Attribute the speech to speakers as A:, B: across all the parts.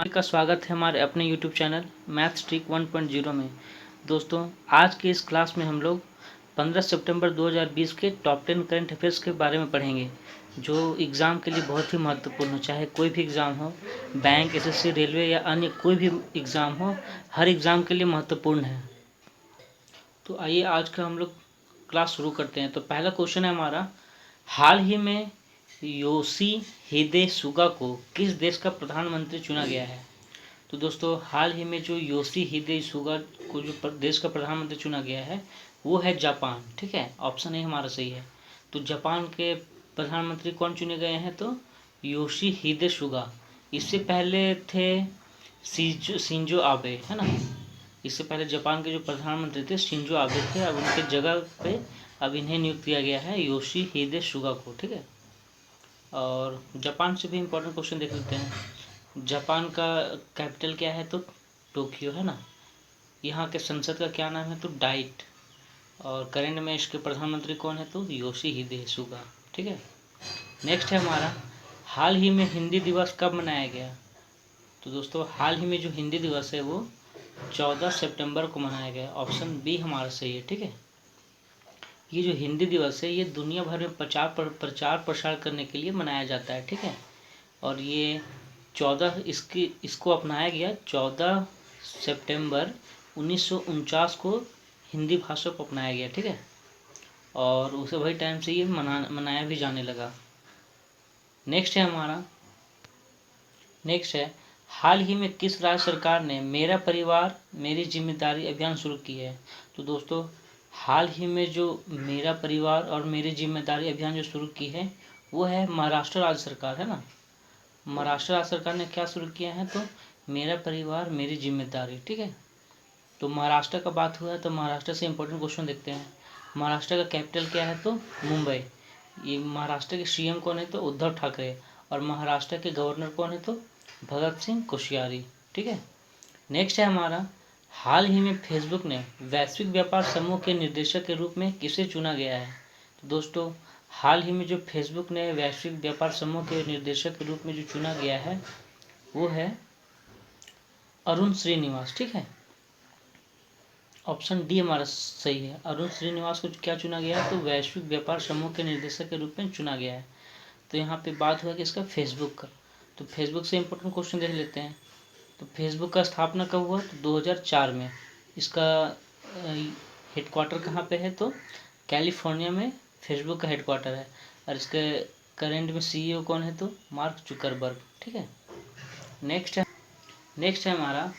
A: का स्वागत है हमारे अपने YouTube चैनल मैथ्स ट्रिक 1.0 में। दोस्तों, आज के इस क्लास में हम लोग 15 सितंबर 2020 के टॉप 10 करंट अफेयर्स के बारे में पढ़ेंगे, जो एग्ज़ाम के लिए बहुत ही महत्वपूर्ण हो। चाहे कोई भी एग्ज़ाम हो, बैंक, एसएससी, रेलवे या अन्य कोई भी एग्ज़ाम हो, हर एग्ज़ाम के लिए महत्वपूर्ण है। तो आइए आज का हम लोग क्लास शुरू करते हैं। तो पहला क्वेश्चन है हमारा, हाल ही में योशिहिदे सुगा को किस देश का प्रधानमंत्री चुना गया है? तो दोस्तों, हाल ही में जो योशिहिदे सुगा को जो देश का प्रधानमंत्री चुना गया है वो है जापान। ठीक है, ऑप्शन ए हमारा सही है। तो जापान के प्रधानमंत्री कौन चुने गए हैं? तो योशिहिदे सुगा। इससे पहले थे शिंजो आबे, है ना। इससे पहले जापान के जो प्रधानमंत्री थे शिंजो आबे थे। अब उनके जगह पे अब इन्हें नियुक्त किया गया है योशिहिदे सुगा को। ठीक है, और जापान से भी इम्पोर्टेंट क्वेश्चन देख लेते हैं। जापान का कैपिटल क्या है? तो टोक्यो, है ना। यहाँ के संसद का क्या नाम है? तो डाइट। और करेंट में इसके प्रधानमंत्री कौन है? तो योशिहिदे सुगा। ठीक है, नेक्स्ट है हमारा, हाल ही में हिंदी दिवस कब मनाया गया? तो दोस्तों, हाल ही में जो हिंदी दिवस है वो 14 सितंबर को मनाया गया। ऑप्शन बी हमारा सही है। ठीक है, ये जो हिंदी दिवस है ये दुनिया भर में प्रचार प्रसार करने के लिए मनाया जाता है। ठीक है, और ये 14 इसको अपनाया गया 14 सितंबर 1949 को हिंदी भाषा को अपनाया गया। ठीक है, और उसे वही टाइम से ये मनाया भी जाने लगा। नेक्स्ट है हाल ही में किस राज्य सरकार ने मेरा परिवार मेरी जिम्मेदारी अभियान शुरू की है? तो दोस्तों, हाल ही में जो मेरा परिवार और मेरी जिम्मेदारी अभियान जो शुरू की है वो है महाराष्ट्र राज्य सरकार, है ना। महाराष्ट्र राज्य सरकार ने क्या शुरू किया है? तो मेरा परिवार मेरी जिम्मेदारी। ठीक है, तो महाराष्ट्र का बात हुआ है तो महाराष्ट्र से इम्पोर्टेंट क्वेश्चन देखते हैं। महाराष्ट्र का कैपिटल क्या है? तो मुंबई। ये महाराष्ट्र के सीएम कौन है? तो उद्धव ठाकरे। और महाराष्ट्र के गवर्नर कौन है? तो भगत सिंह कोश्यारी। ठीक है, नेक्स्ट है हमारा, हाल ही में फेसबुक ने वैश्विक व्यापार समूह के निर्देशक के रूप में किसे चुना गया है? तो दोस्तों, हाल ही में जो फेसबुक ने वैश्विक व्यापार समूह के निर्देशक के रूप में जो चुना गया है वो है अरुण श्रीनिवास। ठीक है, ऑप्शन डी हमारा सही है। अरुण श्रीनिवास को क्या चुना गया है? तो वैश्विक व्यापार समूह के निर्देशक के रूप में चुना गया है। तो यहाँ पे बात हुआ कि इसका फेसबुक का। तो फेसबुक से इम्पोर्टेंट क्वेश्चन देख लेते हैं। तो फेसबुक का स्थापना कब हुआ? तो 2004 में। इसका हेडक्वार्टर कहाँ पे है? तो कैलिफोर्निया में फेसबुक का हेडक्वार्टर है। और इसके करेंट में सीईओ कौन है? तो मार्क जुकरबर्ग। ठीक है, नेक्स्ट है हमारा,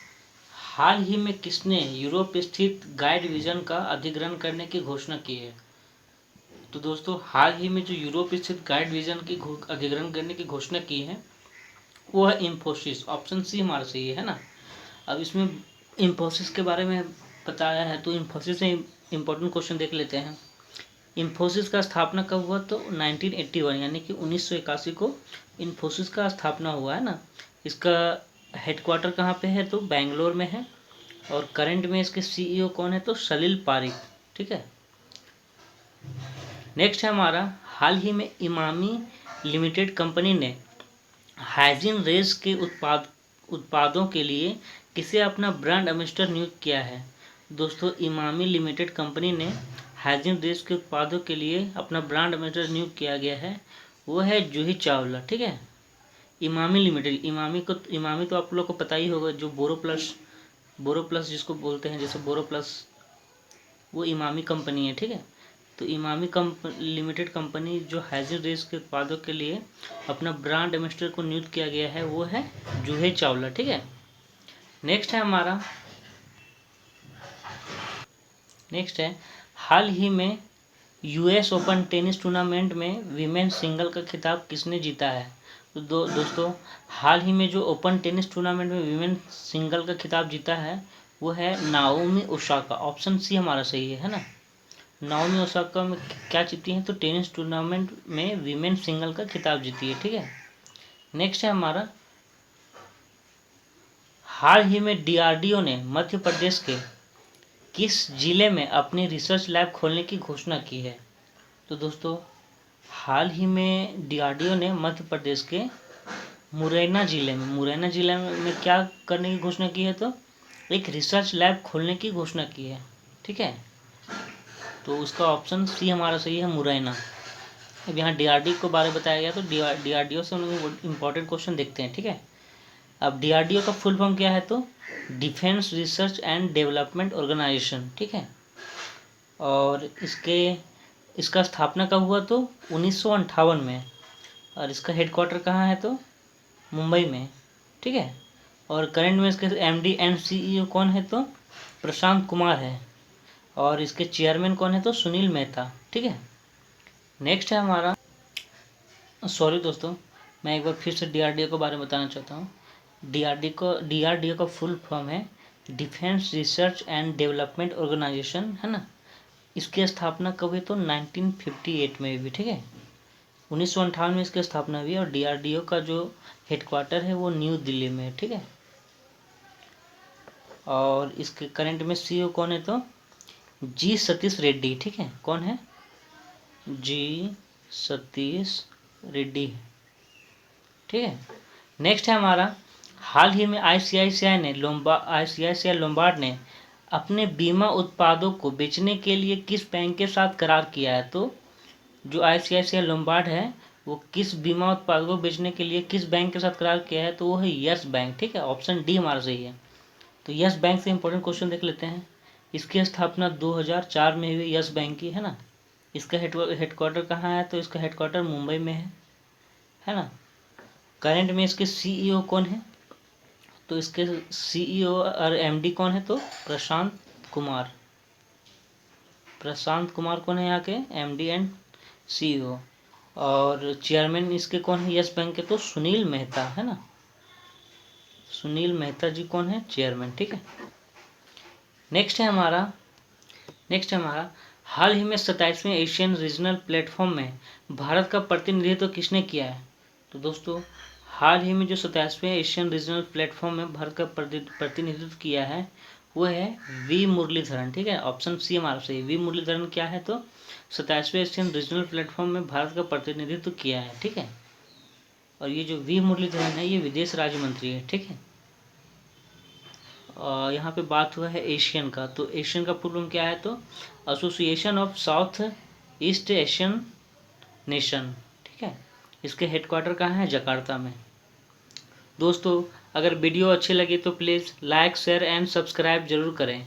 A: हाल ही में किसने यूरोप स्थित गाइड विजन का अधिग्रहण करने की घोषणा की है? तो दोस्तों, हाल ही में जो यूरोप स्थित गाइड विजन की अधिग्रहण करने की घोषणा की है वो है इन्फोसिस। ऑप्शन सी हमारा सही है ना। अब इसमें इन्फोसिस के बारे में बताया है तो इन्फोसिस से इम्पोर्टेंट क्वेश्चन देख लेते हैं। इन्फोसिस का स्थापना कब हुआ? तो 1981 यानी कि 1981 को इन्फोसिस का स्थापना हुआ, है ना। इसका हेडक्वार्टर कहाँ पे है? तो बेंगलोर में है। और करंट में इसके सीईओ कौन है? तो सलील पारिक। ठीक है, नेक्स्ट है हमारा, हाल ही में इमामी लिमिटेड कंपनी ने हाइजीन रेस के उत्पादों के लिए किसे अपना ब्रांड एम्बेसडर नियुक्त किया है? दोस्तों, इमामी लिमिटेड कंपनी ने हाइजीन रेस के उत्पादों के लिए अपना ब्रांड एम्बेसडर नियुक्त किया गया है, वो है जूही चावला। ठीक है, इमामी लिमिटेड, इमामी तो आप लोग को पता ही होगा, जो बोरो प्लस जिसको बोलते हैं, जैसे बोरो प्लस, वो इमामी कंपनी है। ठीक है, तो इमामी लिमिटेड कंपनी जो हाइजीन रेस के उत्पादों के लिए अपना ब्रांड एम्बेसडर को नियुक्त किया गया है वो है जूही चावला। ठीक है, नेक्स्ट है हाल ही में यूएस ओपन टेनिस टूर्नामेंट में वीमेन सिंगल का खिताब किसने जीता है? तो दोस्तों, हाल ही में जो ओपन टेनिस टूर्नामेंट में वीमेन सिंगल का खिताब जीता है वो है नाओमी ओसाका। ऑप्शन सी हमारा सही है ना। नाओमी ओसाका में क्या जीती हैं? तो टेनिस टूर्नामेंट में वीमेन सिंगल का खिताब जीती है। ठीक है, नेक्स्ट है हमारा, हाल ही में डीआरडीओ ने मध्य प्रदेश के किस जिले में अपनी रिसर्च लैब खोलने की घोषणा की है? तो दोस्तों, हाल ही में डीआरडीओ ने मध्य प्रदेश के मुरैना जिले में क्या करने की घोषणा की है? तो एक रिसर्च लैब खोलने की घोषणा की है। ठीक है, तो उसका ऑप्शन सी हमारा सही है, मुरैना। अब यहाँ डीआरडीओ के बारे में बताया गया, तो डीआरडीओ से हम लोग इम्पोर्टेंट क्वेश्चन देखते हैं। ठीक है, अब डीआरडीओ का फुल फॉर्म क्या है? तो defence research and development organisation. ठीक है, और इसका स्थापना कब हुआ? तो 1958 में। और इसका हेडक्वार्टर कहाँ है? तो मुंबई में। ठीक है, और करंट में इसके एमडी एंड सीईओ कौन है? तो प्रशांत कुमार है। और इसके चेयरमैन कौन है? तो सुनील मेहता। ठीक है, नेक्स्ट है हमारा, सॉरी दोस्तों, मैं एक बार फिर से डीआरडीओ के बारे में बताना चाहता हूँ। डीआरडीओ का फुल फॉर्म है defence research and development organisation, है ना। इसकी स्थापना कब हुई? तो 1958 में हुई। ठीक है, 1958 में इसकी स्थापना हुई, और डीआरडीओ का जो हेडक्वार्टर है वो न्यू दिल्ली में है। ठीक है, और इसके करंट में सीईओ कौन है? तो जी सतीश रेड्डी। ठीक है, कौन है? जी सतीश रेड्डी। ठीक है, नेक्स्ट है हमारा, हाल ही में आईसीआईसीआई लोम्बार्ड ने अपने बीमा उत्पादों को बेचने के लिए किस बैंक के साथ करार किया है? तो जो आईसीआईसीआई लोम्बार्ड है वो किस बीमा उत्पाद को बेचने के लिए किस बैंक के साथ करार किया है? तो वो है यस बैंक। ठीक है, ऑप्शन डी हमारा सही है। तो यस बैंक से इंपॉर्टेंट क्वेश्चन देख लेते हैं। इसकी स्थापना 2004 में हुई यस बैंक की, है ना। इसका हेडक्वार्टर कहाँ है? तो इसका हेडक्वार्टर मुंबई में है ना। करंट में इसके सीईओ कौन है? तो इसके सीईओ और एमडी कौन है? तो प्रशांत कुमार कौन है यहाँ के एमडी एंड सीईओ। और चेयरमैन इसके कौन है यस बैंक के? तो सुनील मेहता, है ना। सुनील मेहता जी कौन है? चेयरमैन। ठीक है, नेक्स्ट है हमारा हाल ही में 27वें एशियन रीजनल प्लेटफॉर्म में भारत का प्रतिनिधित्व किसने किया है? तो दोस्तों, हाल ही में जो 27वें एशियन रीजनल प्लेटफॉर्म में भारत का प्रतिनिधित्व किया है वो है वी मुरलीधरन। ठीक है, ऑप्शन सी हमारा सही। वी मुरलीधरन क्या है? तो 27वें एशियन रीजनल प्लेटफॉर्म में भारत का प्रतिनिधित्व किया है। ठीक है, और ये जो वी मुरलीधरन है ये विदेश राज्य मंत्री है। ठीक है, यहाँ पे बात हुआ है एशियन का, तो एशियन का फुल फॉर्म क्या है? तो association of south east Asian nation. ठीक है, इसके हेडक्वार्टर कहाँ है? जकार्ता में। दोस्तों, अगर वीडियो अच्छी लगी तो please like share and subscribe जरूर करें।